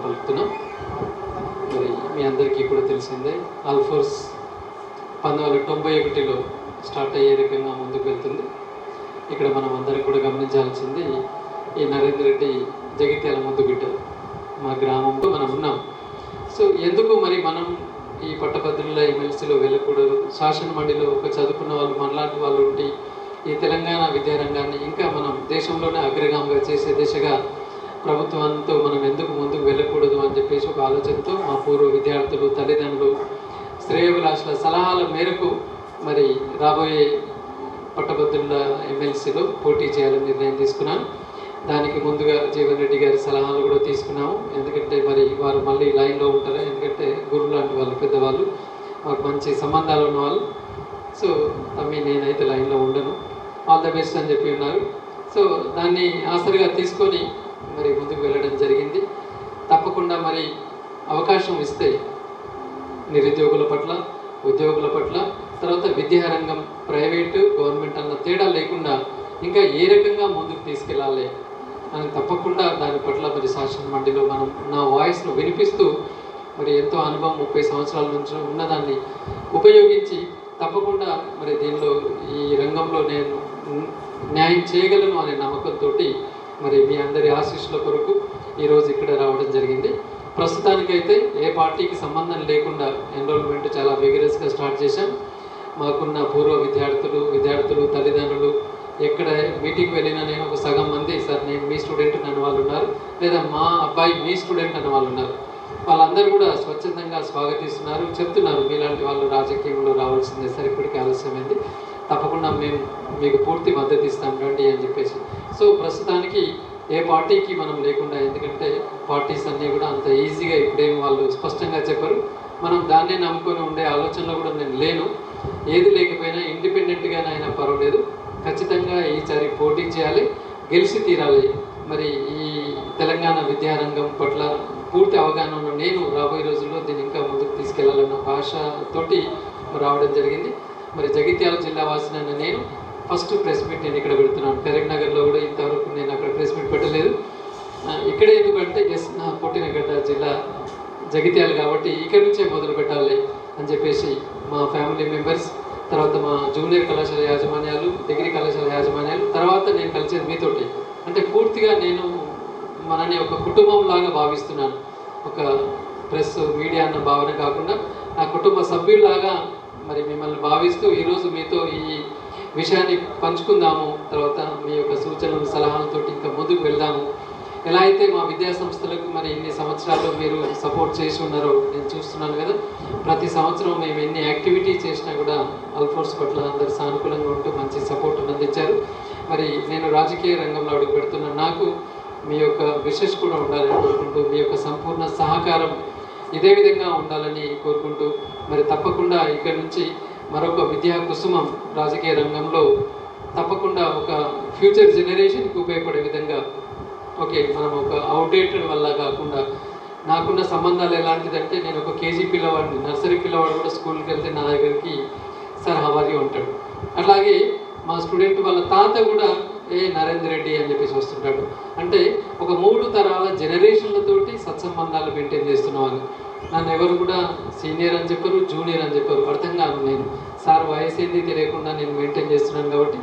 పలుకుతున్నాం. మరి మీ అందరికీ కూడా తెలిసిందే, ఆల్ఫోర్స్ 1991లో స్టార్ట్ అయ్యే రకంగా ముందుకు వెళ్తుంది. ఇక్కడ మనం అందరం కూడా గమనించాల్సింది, ఈ నరేందర్ రెడ్డి జగిత్యాల ముద్దు బిడ్డ, మా గ్రామంలో మనం ఉన్నాం. సో ఎందుకు మరి మనం ఈ పట్టభద్రుల ఎమ్మెల్సీలో వెళ్ళకూడదు? శాసన మండలిలో ఒక చదువుకున్న వాళ్ళు మనలాంటి వాళ్ళు ఉండి ఈ తెలంగాణ విద్యారంగాన్ని ఇంకా మనం దేశంలోనే అగ్రగామిగా చేసే దిశగా ప్రభుత్వంతో మనం ఎందుకు ముందుకు వెళ్ళకూడదు అని చెప్పేసి ఒక ఆలోచనతో మా పూర్వ విద్యార్థులు, తల్లిదండ్రులు, శ్రేయోభిలాషుల సలహాల మేరకు మరి రాబోయే పట్టభద్రుల ఎమ్మెల్సీలో పోటీ చేయాలని నిర్ణయం తీసుకున్నాను. దానికి ముందుగా జీవన్ రెడ్డి గారి సలహాలు కూడా తీసుకున్నాము. ఎందుకంటే మరి వారు మళ్ళీ లైన్లో ఉంటారు, ఎందుకంటే గురువు లాంటి వాళ్ళు, పెద్దవాళ్ళు, మాకు మంచి సంబంధాలు ఉన్నవాళ్ళు. సో నేనైతే లైన్లో ఉండను, ఆల్ ద బెస్ట్ అని చెప్పి ఉన్నారు. సో దాన్ని ఆసరిగా తీసుకొని మరి ముందుకు వెళ్ళడం జరిగింది. తప్పకుండా మరి అవకాశం ఇస్తే నిరుద్యోగుల పట్ల, ఉద్యోగుల పట్ల, తర్వాత విద్యారంగం, ప్రైవేటు, గవర్నమెంట్ అన్న తేడా లేకుండా ఇంకా ఏ రకంగా ముందుకు తీసుకెళ్ళాలి అని తప్పకుండా దాని పట్ల మరి శాసన మండలిలో మనం నా వాయిస్ను వినిపిస్తూ మరి ఎంతో అనుభవం 30 సంవత్సరాల నుంచి ఉన్నదాన్ని ఉపయోగించి తప్పకుండా మరి దీనిలో ఈ రంగంలో నేను న్యాయం చేయగలను అనే నమ్మకంతో మరి మీ అందరి ఆశీస్సుల కొరకు ఈరోజు ఇక్కడ రావడం జరిగింది. ప్రస్తుతానికైతే ఏ పార్టీకి సంబంధం లేకుండా ఎన్రోల్మెంట్ చాలా విగరస్గా స్టార్ట్ చేశాం. మాకున్న పూర్వ విద్యార్థులు, తల్లిదండ్రులు, ఎక్కడ మీటింగ్ వెళ్ళినా నేను ఒక సగం మంది, సార్ నేను మీ స్టూడెంట్ అన్న వాళ్ళు ఉన్నారు, లేదా మా అబ్బాయి మీ స్టూడెంట్ అన్న వాళ్ళు ఉన్నారు. వాళ్ళందరూ కూడా స్వచ్ఛందంగా స్వాగతిస్తున్నారు, చెప్తున్నారు మీలాంటి వాళ్ళు రాజకీయంలో రావాల్సిందే, సార్ ఇప్పటికీ ఆలస్యమైంది, తప్పకుండా మేము మీకు పూర్తి మద్దతు ఇస్తాం రండి అని చెప్పేసి. సో ప్రస్తుతానికి ఏ పార్టీకి మనం లేకుండా, ఎందుకంటే పార్టీస్ అన్నీ కూడా అంత ఈజీగా ఇప్పుడేమి వాళ్ళు స్పష్టంగా చెప్పరు, మనం దాన్నే నమ్ముకొని ఉండే ఆలోచనలో కూడా నేను లేను. ఏది లేకపోయినా ఇండిపెండెంట్గానైనా పర్వాలేదు, ఖచ్చితంగా ఈసారి పోటీ చేయాలి, గెలిచి తీరాలి. మరి ఈ తెలంగాణ విద్యారంగం పట్ల పూర్తి అవగాహన ఉన్న నేను రాబోయే రోజుల్లో దీన్ని ఇంకా ముందుకు తీసుకెళ్లాలన్న భాషతోటి రావడం జరిగింది. మరి జగిత్యాల జిల్లా వాసినైన నేను ఫస్ట్ ప్రెస్ మీట్ నేను ఇక్కడ పెడుతున్నాను. కరీంనగర్లో కూడా ఇంతవరకు నేను అక్కడ ప్రెస్ మీట్ పెట్టలేదు. ఇక్కడే ఎందుకంటే నా పుట్టిన గడ్డ జిల్లా జగిత్యాల కాబట్టి ఇక్కడి నుంచే మొదలు పెట్టాలి అని చెప్పేసి మా ఫ్యామిలీ మెంబర్స్, తర్వాత మా జూనియర్ కళాశాల యాజమాన్యాలు, డిగ్రీ కళాశాల యాజమాన్యాలు, తర్వాత నేను కలిసేది మీతోటి. అంటే పూర్తిగా నేను మనని ఒక కుటుంబం లాగా భావిస్తున్నాను. ఒక ప్రెస్ మీడియా అన్న భావన కాకుండా నా కుటుంబ సభ్యుల్లాగా మరి మిమ్మల్ని భావిస్తూ ఈరోజు మీతో ఈ విషయాన్ని పంచుకుందాము. తర్వాత మీ యొక్క సూచనలు, సలహాలతో ఇంకా ముందుకు వెళ్దాము. ఎలా అయితే మా విద్యా సంస్థలకు మరి ఇన్ని సంవత్సరాలు మీరు సపోర్ట్ చేసి ఉన్నారో నేను చూస్తున్నాను కదా. ప్రతి సంవత్సరం మేము ఎన్ని యాక్టివిటీ చేసినా కూడా ఆల్ఫోర్స్ పట్ల అందరు సానుకూలంగా ఉంటూ మంచి సపోర్ట్ అందించారు. మరి నేను రాజకీయ రంగంలో అడుగు పెడుతున్న నాకు మీ యొక్క విషెస్ కూడా ఉండాలని కోరుకుంటూ, మీ యొక్క సంపూర్ణ సహకారం ఇదే విధంగా ఉండాలని కోరుకుంటూ, మరి తప్పకుండా ఇక్కడి నుంచి మరొక విద్యా కుసుమం రాజకీయ రంగంలో తప్పకుండా ఒక ఫ్యూచర్ జనరేషన్కి ఉపయోగపడే విధంగా, ఓకే మనం ఒక అవుట్డేటెడ్ వల్ల కాకుండా, నాకున్న సంబంధాలు ఎలాంటిదంటే నేను ఒక కేజీ పిల్లవాడిని, నర్సరీ పిల్లవాడు కూడా స్కూల్కి వెళ్తే నా దగ్గరికి సార్ హవారీ ఉంటాడు. అలాగే మా స్టూడెంట్ వాళ్ళ తాత కూడా నరేందర్ రెడ్డి అని చెప్పేసి వస్తుంటాడు. అంటే ఒక 3 తరాల జనరేషన్లతోటి సత్సంబంధాలు మెయింటైన్ చేస్తున్న వాళ్ళు. నన్ను ఎవరు కూడా సీనియర్ అని చెప్పరు, జూనియర్ అని చెప్పరు, అర్థం కాదు. నేను సార్ వయసు ఏంది తెలియకుండా నేను మెయింటైన్ చేస్తున్నాను కాబట్టి